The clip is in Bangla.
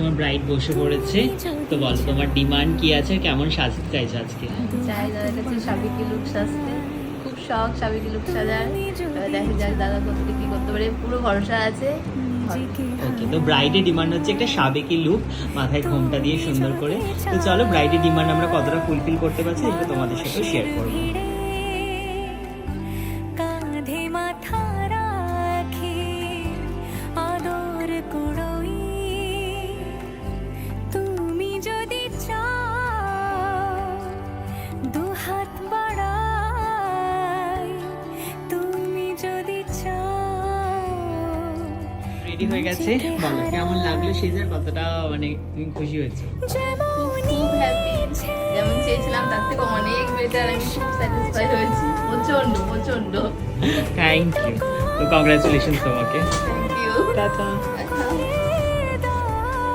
আমার ব্রাইড বসে পড়েছে, তো বলো তোমার ডিমান্ড কি আছে, কেমন সাজতে চাইছো আজকে? চাই দাদার কাছে সাবেকি লুক সাজতে, খুব শখ সাবেকি লুক সাজার। দেখা যাক দাদা কতটা কি করতে পারে, পুরো ভরসা আছে। ওকে, তো ব্রাইডের ডিমান্ড হচ্ছে একটা সাবেকি লুক, মাথায় ঘোমটা দিয়ে সুন্দর করে। তো চলো ব্রাইডের ডিমান্ড আমরা কতটা ফুলফিল করতে পারছি এটা তোমাদের সাথে শেয়ার করবো। রেডি হয়ে গেছে, বলো কেমন লাগলো সিজার, কতটা মানে তুমি খুশি হয়েছো? খুব হ্যাপি, যেমন চেয়েছিলাম তার থেকে অনেক বেটার। আমি খুব স্যাটিসফাই হয়েছি, প্রচন্ড প্রচন্ড। থ্যাংক ইউ, তো কংগ্রাচুলেশন তোমাকে। Thank you. টাটা।